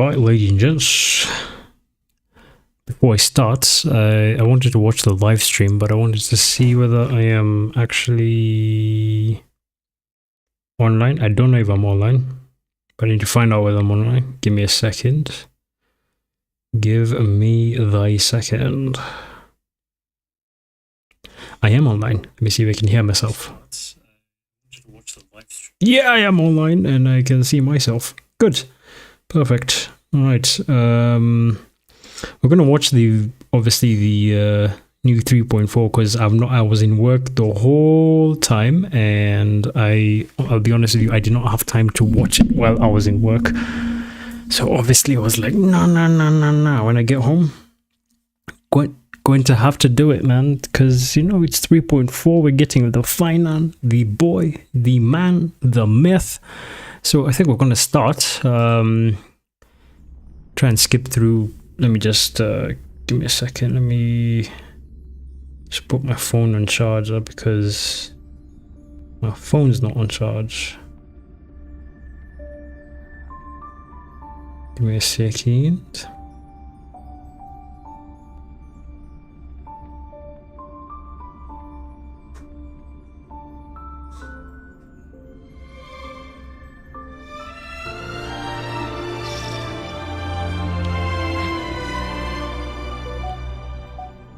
Alright, ladies and gents, before I start, I wanted to watch the live stream, but I wanted to see whether I am actually online. I don't know if I'm online, but I need to find out whether I'm online. Give me a second. Give me the second. I am online. Let me see if I can hear myself. Yeah, I am online and I can see myself. Good. Perfect. All right. We're gonna watch obviously the new 3.4 because I was in work the whole time, and I'll be honest with you, I did not have time to watch it while I was in work. So obviously I was like, no. When I get home, going to have to do it, man, because it's 3.4. We're getting the final, the boy, the man, the myth. So I think we're gonna start. Try and skip through. Let me just give me a second. Let me just put my phone on charger because my phone's not on charge. Give me a second.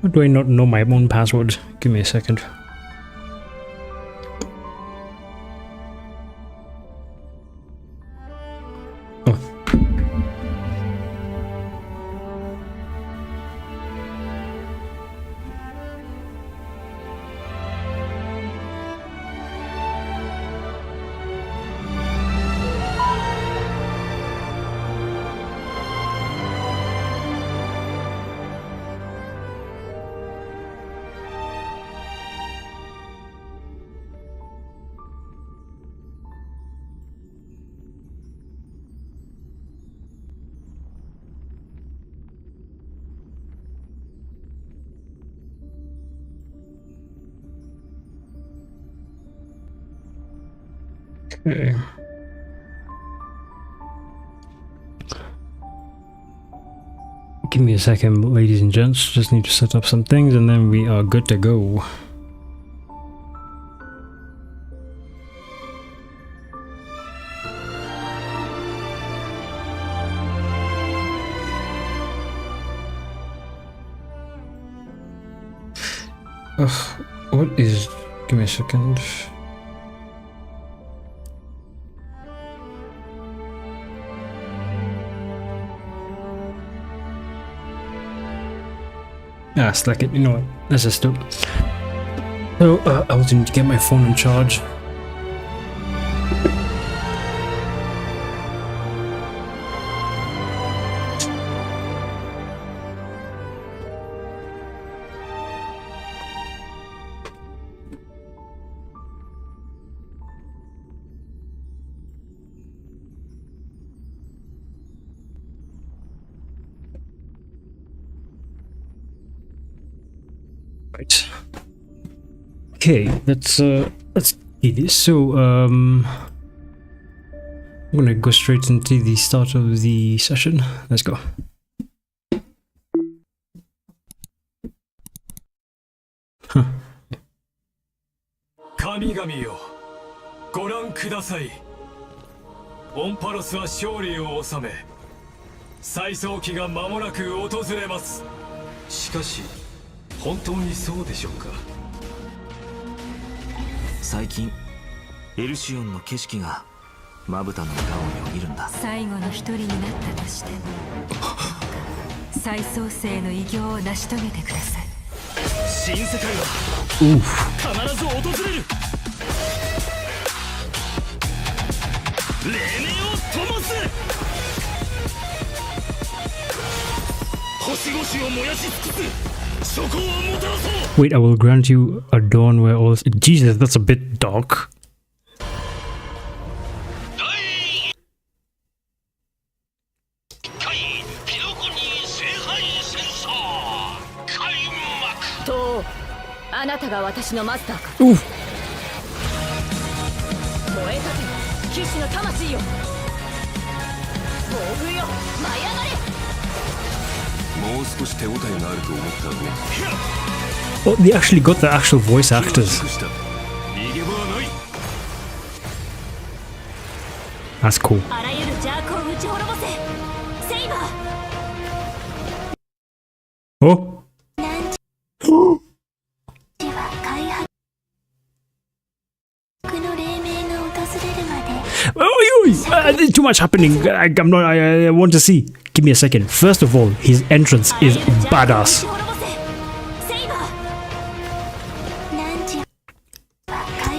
How do I not know my own password? Give me a second. Oh. Okay. Give me a second, ladies and gents. Just need to set up some things and then we are good to go. What is... Give me a second. Ah, slack it. You know what? Let's just do it. So, I was going to get my phone on charge. Right. Okay, let's do this. So I'm gonna go straight into the start of the session. Let's go. Huh. 神々よ、ご覧ください。オンパロスは勝利を収め、再創期が間もなく訪れます。しかし、本当にそうでしょうか。最近エルシオンの景色がまぶたの裏をよぎるんだ。最後の一人になったとして再創生の偉業を成し遂げてください。新世界は必ず訪れる。黎明を灯す。星々を燃やし尽くす。 Wait, I will grant you a dawn where all... Jesus, that's a bit dark. Oof. 燃えたて騎士の魂よ。暴風よ舞い Oh, they actually got the actual voice actors. That's cool. Oh. There's too much happening. I'm not. I want to see. Give me a second. First of all, his entrance is badass.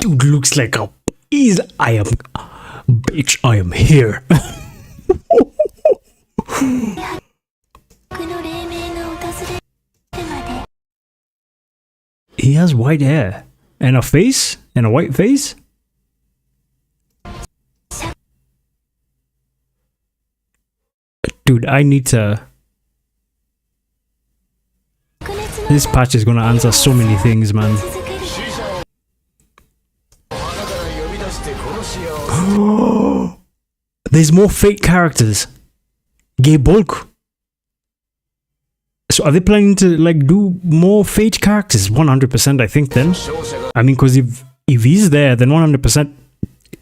Dude looks like a. I am. Bitch, I am here. He has white hair and a face and a white face. Dude, I need to. This patch is gonna answer so many things, man. There's more fake characters. Gay bulk. So are they planning to like do more fake characters? 100%, I think. Then, I mean, because if he's there, then 100%.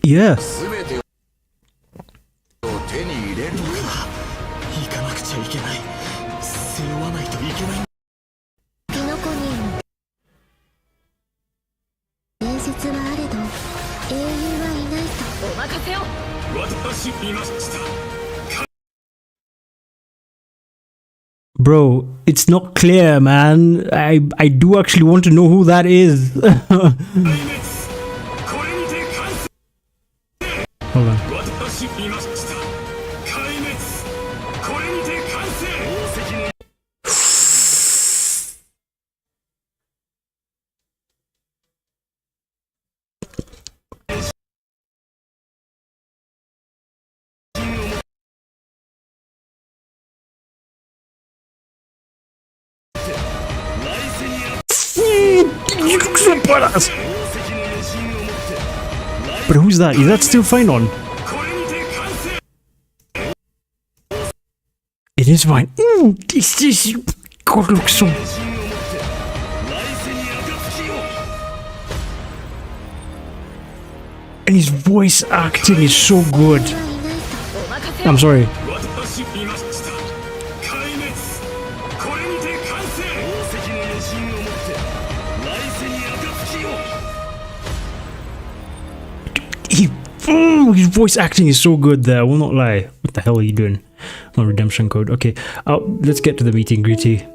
Yeah. Bro, it's not clear, man. I do actually want to know who that is. Hold on. But who's that? Is that still fine on? It is fine. Ooh, this God looks so. And his voice acting is so good. I'm sorry. His voice acting is so good there, I will not lie. What the hell are you doing? No redemption code. Okay, let's get to the meet and greety.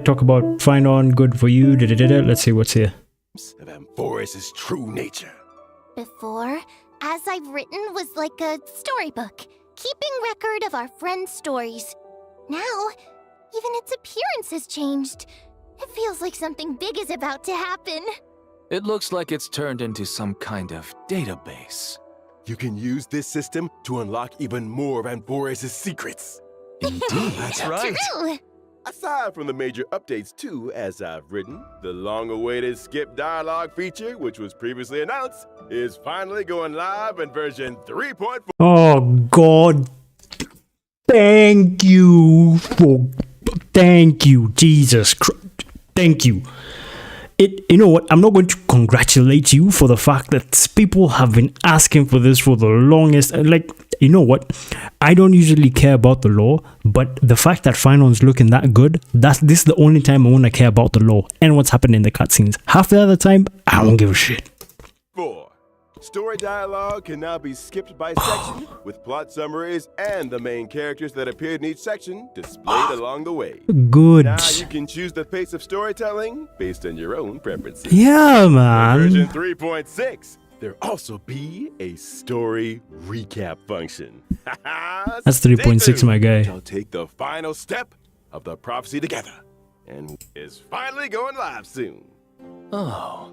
Talk about find on, good for you. Let's see what's here. Of Amphoris's true nature. Before, as I've written was like a storybook, keeping record of our friends' stories. Now, even its appearance has changed. It feels like something big is about to happen. It looks like it's turned into some kind of database. You can use this system to unlock even more of Amphoris's secrets. Indeed. That's right. True. Aside from the major updates too, as I've written, the long-awaited skip dialogue feature, which was previously announced, is finally going live in version 3.4. Oh God. Thank you. Thank you, Jesus Christ. Thank you. You know what? I'm not going to congratulate you for the fact that people have been asking for this for the longest. Like, you know what? I don't usually care about the lore, but the fact that Finon's looking that good, this is the only time I want to care about the lore and what's happening in the cutscenes. Half the other time, I don't give a shit. 4. Story dialogue can now be skipped by section, with plot summaries and the main characters that appeared in each section displayed along the way. Good. Now you can choose the pace of storytelling based on your own preferences. Yeah, man. In version 3.6, there'll also be a story recap function. That's 3.6, my guy. I'll take the final step of the prophecy together, and is finally going live soon. Oh,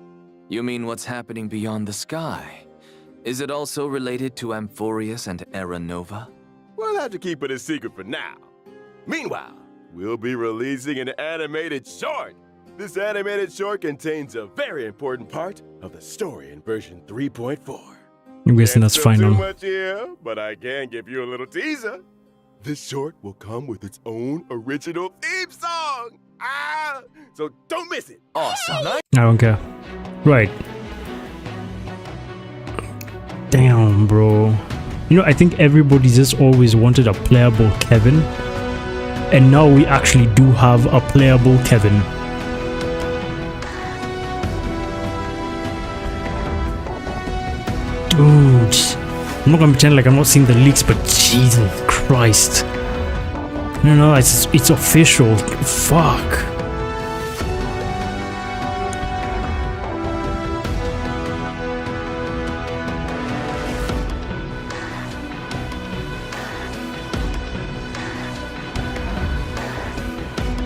you mean what's happening beyond the sky? Is it also related to Amphorius and Era Nova? We'll have to keep it a secret for now. Meanwhile, we'll be releasing an animated short. This animated short contains a very important part of the story in version 3.4. I'm guessing that's fine Too now. much here, but I can give you a little teaser. This short will come with its own original theme song. So don't miss it. Awesome. I don't care. Right. Damn, bro. You know, I think everybody just always wanted a playable Kevin. And now we actually do have a playable Kevin. Dude. I'm not gonna pretend like I'm not seeing the leaks, but Jesus Christ. No, it's official. Fuck.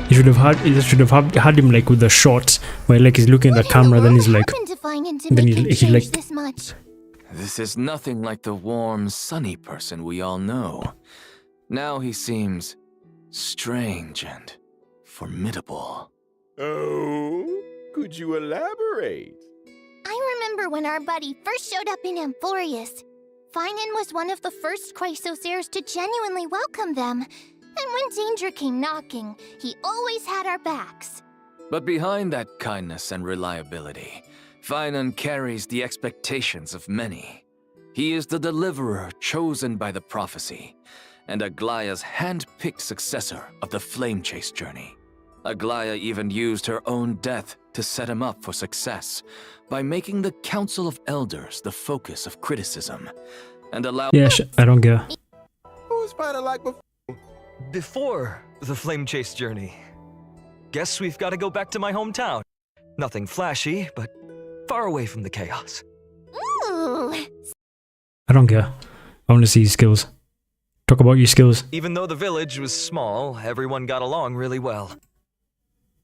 You should have had him like with the shots where like he's looking at the camera, then he's like, then he like. This is nothing like the warm, sunny person we all know. Now he seems strange and formidable. Oh, could you elaborate? I remember when our buddy first showed up in Amphorius. Finan was one of the first Chrysosairs to genuinely welcome them. And when danger came knocking, he always had our backs. But behind that kindness and reliability, Finan carries the expectations of many. He is the deliverer chosen by the prophecy, and Aglaya's hand-picked successor of the flame chase journey. Aglaya even used her own death to set him up for success by making the Council of Elders the focus of criticism, and allow— Yeah, I don't care. Who's Finan like before? Before the flame chase journey. Guess we've got to go back to my hometown. Nothing flashy, but far away from the chaos. Ooh. I don't care. I want to see your skills. Talk about your skills. Even though the village was small, everyone got along really well.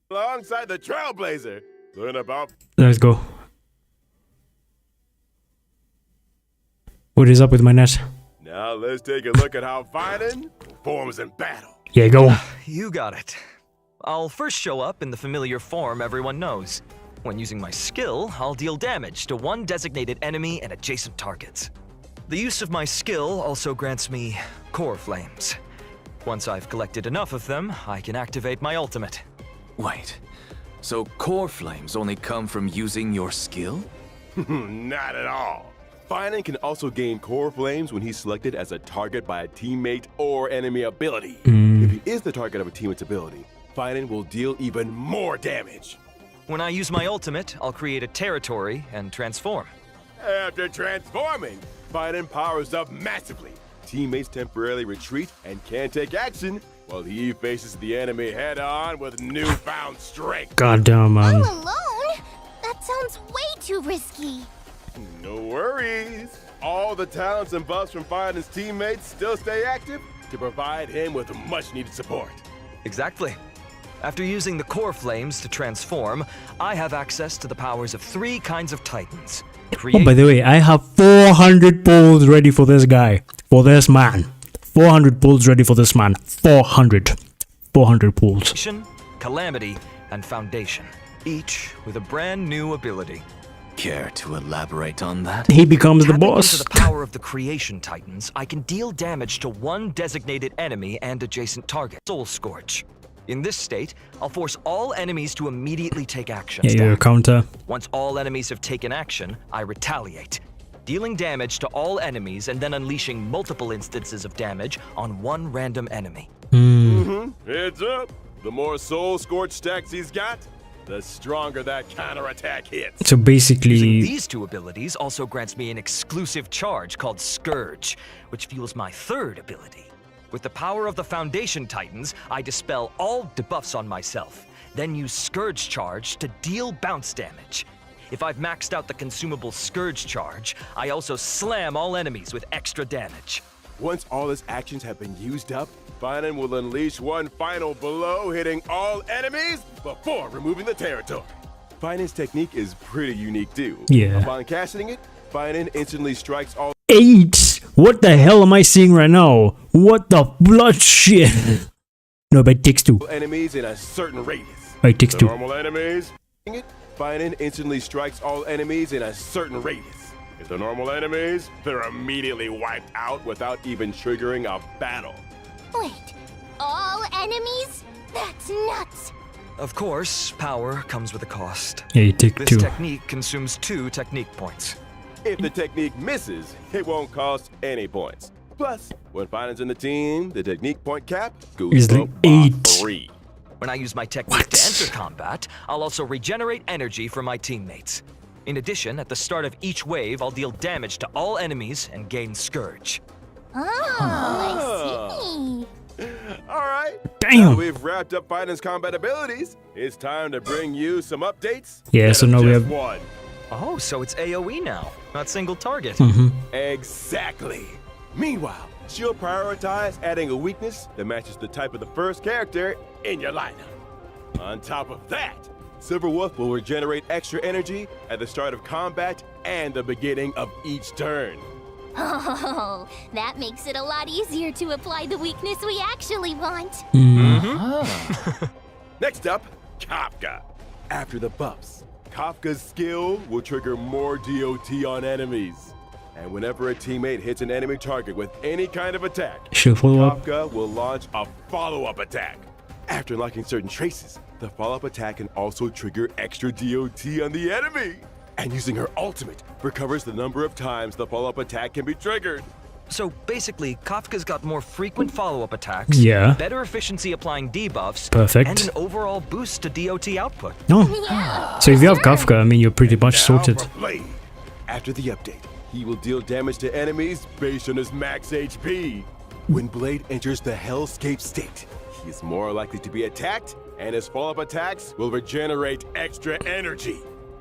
Alongside the Trailblazer. Learn about... Let's go. What is up with my net? Now let's take a look at how Finan performs in battle. Yeah, go. You got it. I'll first show up in the familiar form everyone knows. When using my skill, I'll deal damage to one designated enemy and adjacent targets. The use of my skill also grants me core flames. Once I've collected enough of them, I can activate my ultimate. Wait, so core flames only come from using your skill? Not at all. Finan can also gain core flames when he's selected as a target by a teammate or enemy ability. If he is the target of a teammate's ability, Finan will deal even more damage. When I use my ultimate, I'll create a territory and transform. After transforming, Finan powers up massively. Teammates temporarily retreat and can't take action while he faces the enemy head-on with newfound strength. Goddamn, man. All alone? That sounds way too risky. No worries. All the talents and buffs from Finan's teammates still stay active to provide him with much-needed support. Exactly. After using the core flames to transform, I have access to the powers of 3 kinds of titans. Oh, by the way, I have 400 pulls ready for this guy. For this man. 400 pulls ready for this man. 400. 400 pulls. Creation, Calamity, and Foundation. Each with a brand new ability. Care to elaborate on that? He becomes the Tapping boss. into the power of the Creation Titans, I can deal damage to one designated enemy and adjacent target. Soul Scorch. In this state, I'll force all enemies to immediately take action. Yeah, your counter. Once all enemies have taken action, I retaliate, dealing damage to all enemies and then unleashing multiple instances of damage on one random enemy. Heads up. The more Soul Scorch stacks he's got, the stronger that counterattack hits. So basically, Using these 2 abilities also grants me an exclusive charge called Scourge, which fuels my 3rd ability. With the power of the Foundation Titans, I dispel all debuffs on myself, then use Scourge Charge to deal bounce damage. If I've maxed out the consumable Scourge Charge, I also slam all enemies with extra damage. Once all his actions have been used up, Finan will unleash one final blow, hitting all enemies before removing the territory. Finan's technique is pretty unique too. Yeah. Upon casting it, Finan instantly strikes all 8. What the hell am I seeing right now? What the blood shit? No, but it takes 2. enemies in a certain radius. It takes The 2. normal enemies, Finan instantly strikes all enemies in a certain radius. If they're normal enemies, they're immediately wiped out without even triggering a battle. Wait, all enemies? That's nuts! Of course, power comes with a cost. Yeah, you take This 2. technique consumes 2 technique points. If the technique misses, it won't cost any points. Plus, when Finance in the team, the technique point cap goes Is up by 8. 3. When I use my technique to enter combat, I'll also regenerate energy for my teammates. In addition, at the start of each wave, I'll deal damage to all enemies and gain Scourge. Oh, I see. All right. Damn. Now we've wrapped up Finance combat abilities. It's time to bring you some updates. Yeah, instead so of now we just have- one. Oh, so it's AoE now, not single target. Exactly. Meanwhile, she'll prioritize adding a weakness that matches the type of the first character in your lineup. On top of that, Silver Wolf will regenerate extra energy at the start of combat and the beginning of each turn. Oh, that makes it a lot easier to apply the weakness we actually want. Next up, Kafka. After the buffs, Kafka's skill will trigger more DOT on enemies. And whenever a teammate hits an enemy target with any kind of attack, She'll follow up. Kafka will launch a follow-up attack. After unlocking certain traces, the follow-up attack can also trigger extra DOT on the enemy. And using her ultimate recovers the number of times the follow-up attack can be triggered. So basically, Kafka's got more frequent follow-up attacks, Yeah. better efficiency applying debuffs, Perfect. and an overall boost to DOT output. No. Yeah. So if you have Kafka, I mean, you're pretty much Now sorted. for Blade. After the update, he will deal damage to enemies based on his max HP. When Blade enters the Hellscape state, he is more likely to be attacked, and his follow-up attacks will regenerate extra energy.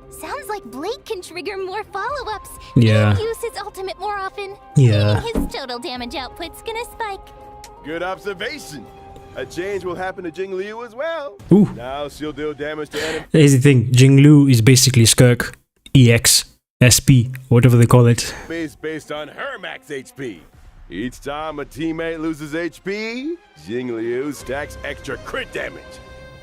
Sounds like Blade can trigger more follow-ups Yeah. and use his ultimate more often. Yeah. Meaning his total damage output's gonna spike. Good observation. A change will happen to Jing Liu as well. Ooh. Now she'll deal damage to enemies. Here's the thing. Jinglu is basically Skirk, EX, SP, whatever they call it. Based on her max HP. Each time a teammate loses HP, Jing Liu stacks extra crit damage.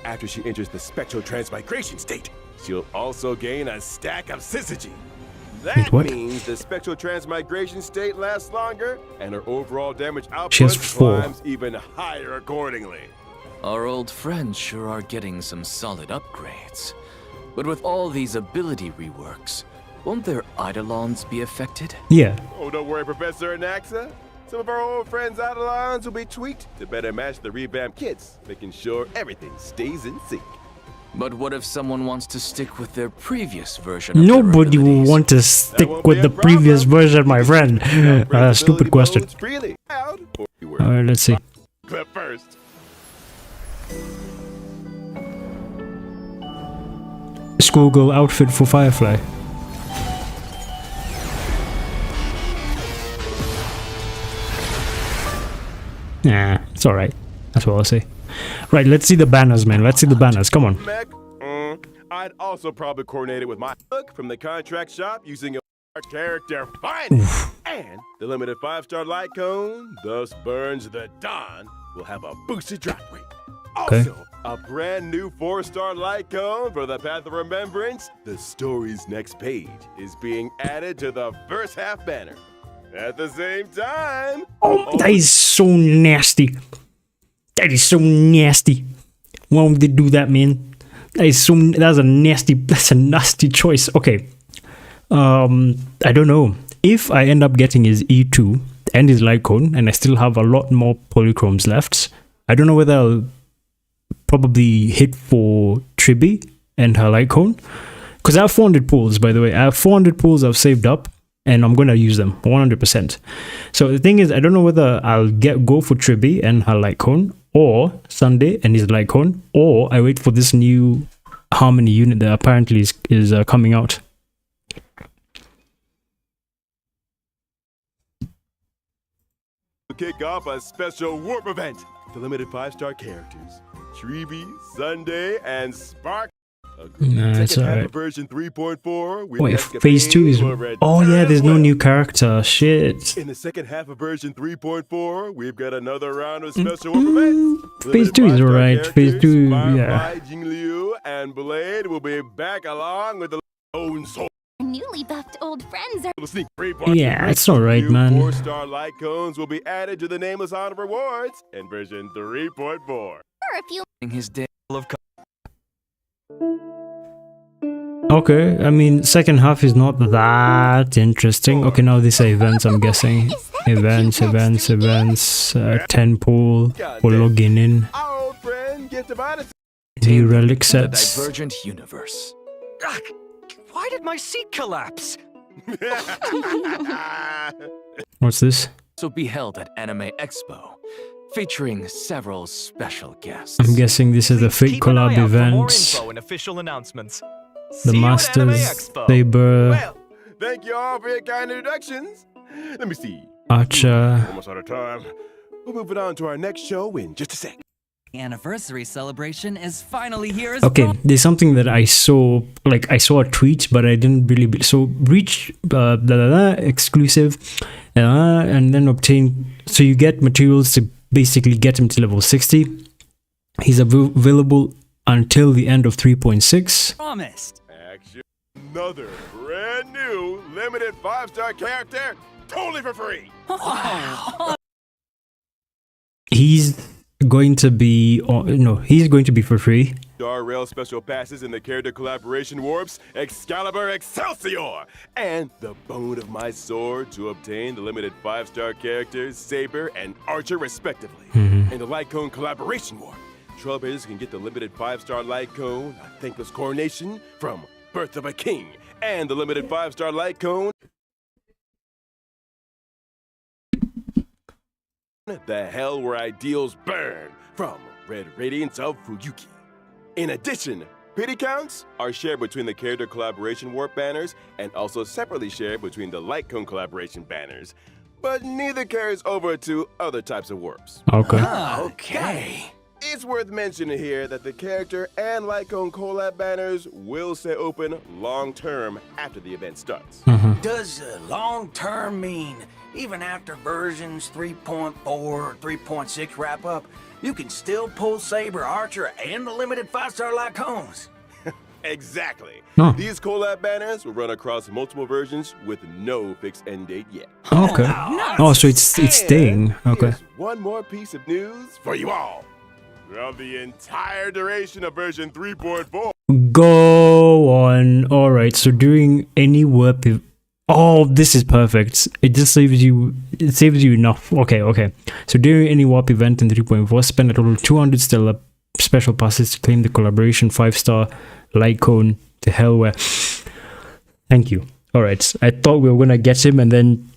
After she enters the spectral transmigration state, she'll also gain a stack of syzygy. That Wait, what? means the spectral transmigration state lasts longer, and her overall damage She has output 4. climbs even higher accordingly. Our old friends sure are getting some solid upgrades. But with all these ability reworks, won't their Eidolons be affected? Yeah. Oh, don't worry, Professor Anaxa. Some of our old friends' Eidolons will be tweaked to better match the revamped kits, making sure everything stays in sync. But what if someone wants to stick with their previous version of Nobody their will abilities? want to That stick won't with be the a problem. previous version, my friend. Upgrade Stupid ability question. modes freely. Out, or you were. Alright, let's see. Clip first. Schoolgirl outfit for Firefly. Nah, it's alright. That's what I'll say. Right, let's see the banners, man. Let's see the banners. Come on. Mech. I'd also probably coordinate it with my look from the contract shop using a character finance. And the limited 5-star light cone, thus burns the dawn, will have a boosted drop rate. Okay. Also, a brand new 4-star light cone for the Path of Remembrance. The story's next page is being added to the first half banner. At the same time, Oh, that is so nasty. That is so nasty. Why would they do that, man? That's a nasty choice. Okay. I don't know. If I end up getting his E2 and his light cone, and I still have a lot more polychromes left, I don't know whether I'll probably hit for Tribi and her light cone. Because I have 400 pools, by the way. I have 400 pools I've saved up, and I'm going to use them 100%. So the thing is, I don't know whether I'll go for Tribi and her light cone, or Sunday and his light cone, or I wait for this new Harmony unit that apparently is coming out. to kick off a special warp event. The limited 5-star characters, Treeby, Sunday, and Spark. Nah, it's Second half alright. of version 3.4. Wait, phase 2 is... Oh yeah, there's no new character. Shit. In the second half of version 3.4, we've got another round of special warp events. Phase 2 is Limited 5-star alright. Phase 2, characters, yeah. Firefly, Jing Liu, and Blade will be back along with the own soul. newly buffed old friends are Yeah, it's alright, New man. 4-star light cones will be added to the Nameless Honor rewards in version 3.4. for a few His day of Okay, I mean, second half is not that interesting. Okay, now these are events, I'm guessing. Events, 10 pool for logging in. Our old friend gets a bonus. The relic the sets. divergent universe. Ugh, why did my seat collapse? What's this? So be held at Anime Expo, featuring several special guests. I'm guessing this is the Please Fate keep an eye collab out for more event. info and official announcements. The See you at Anime Masters, Expo. Saber, Well, thank you all for your kind introductions. Let me see. Archer. Almost out of time. We'll move it on to our next show in just a sec. Anniversary celebration is finally here as Okay, there's something that I saw, like I saw a tweet, but I didn't really. So reach exclusive, and then obtain. So you get materials to basically get him to level 60. He's available until the end of 3.6. promised. Action. Another brand new limited 5-star character, totally for free. He's going to be, he's going to be for free. Star Rail special passes in the character collaboration warps, Excalibur Excelsior, and the bone of my sword to obtain the limited 5-star characters, Saber and Archer respectively. And the Light Cone collaboration warp. Trailblazers can get the limited 5-star Light Cone, a thankless coronation from Birth of a King, and the limited 5-star Light Cone, The Hell Where Ideals Burn from Red Radiance of Fuyuki. In addition, pity counts are shared between the character collaboration warp banners and also separately shared between the Light Cone collaboration banners, but neither carries over to other types of warps. Okay. Okay. It's worth mentioning here that the character and Light Cone collab banners will stay open long-term after the event starts. Does long term mean even after versions 3.4 or 3.6 wrap up, you can still pull Saber, Archer, and the limited 5-star Light Cones? Exactly. Huh. These collab banners will run across multiple versions with no fixed end date yet. Okay. Oh, so it's staying. Okay. Here's one more piece of news for you all. Throughout the entire duration of version 3.4, Go on. All right. So during any warp, oh, this is perfect. It just saves you. It saves you enough. Okay. So during any warp event in 3.4, spend a total of 200 stellar special passes to claim the collaboration 5-star Light Cone to hell where. Thank you. All right. I thought we were gonna get him, and then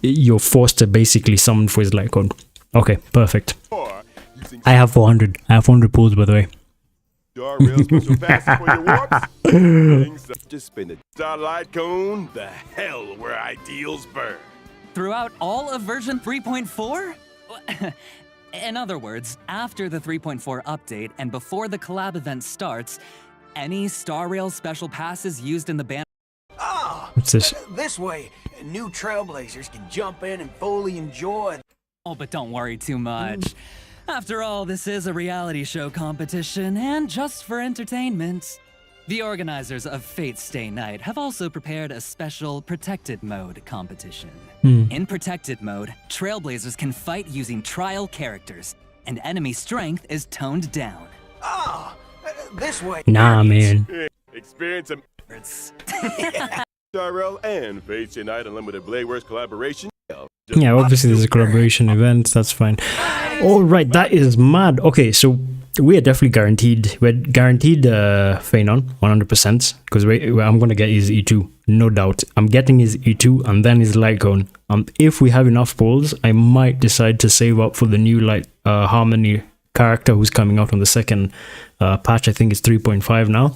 you're forced to basically summon for his Light Cone. Okay. Perfect. using I have 400. I have 400 pulls, by the way. Star Rail special passes for your warps. Things that just spin the Star Light Cone, the hell where ideals burn. Throughout all of version 3.4? In other words, after the 3.4 update and before the collab event starts, any Star Rail special passes used in the ban. Ah, What's this? this way, new Trailblazers can jump in and fully enjoy. Oh, but don't worry too much. After all, this is a reality show competition, and just for entertainment. The organizers of Fate Stay Night have also prepared a special Protected Mode competition. In Protected Mode, Trailblazers can fight using trial characters, and enemy strength is toned down. Ah, this way. Nah, man. Experience some It's Star Rail and Fate Stay Night Unlimited Blade Works collaboration. Yeah, obviously there's a collaboration event. That's fine. All right, that is mad. Okay, so we are definitely guaranteed. We're guaranteed Phanon 100% because I'm gonna get his E2, no doubt. I'm getting his E2 and then his Light Cone. If we have enough pulls, I might decide to save up for the new Harmony character who's coming out on the second patch. I think it's 3.5 now.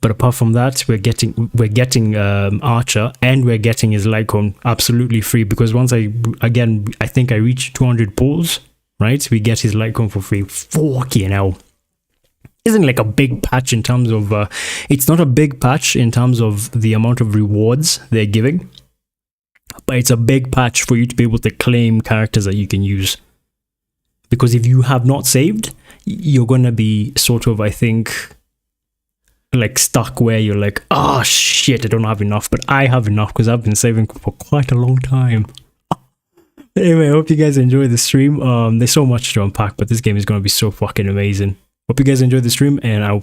But apart from that, we're getting Archer and we're getting his Light Cone absolutely free because once I think I reach 200 pulls, right? We get his Light Cone for free. Fucking hell. Isn't like a big patch in terms of it's not a big patch in terms of the amount of rewards they're giving, but it's a big patch for you to be able to claim characters that you can use. Because if you have not saved, you're gonna be sort of, I think, like stuck where you're like, oh shit, I don't have enough, but I have enough because I've been saving for quite a long time. Anyway, I hope you guys enjoy the stream. There's so much to unpack, but this game is going to be so fucking amazing. Hope you guys enjoyed the stream, and I'll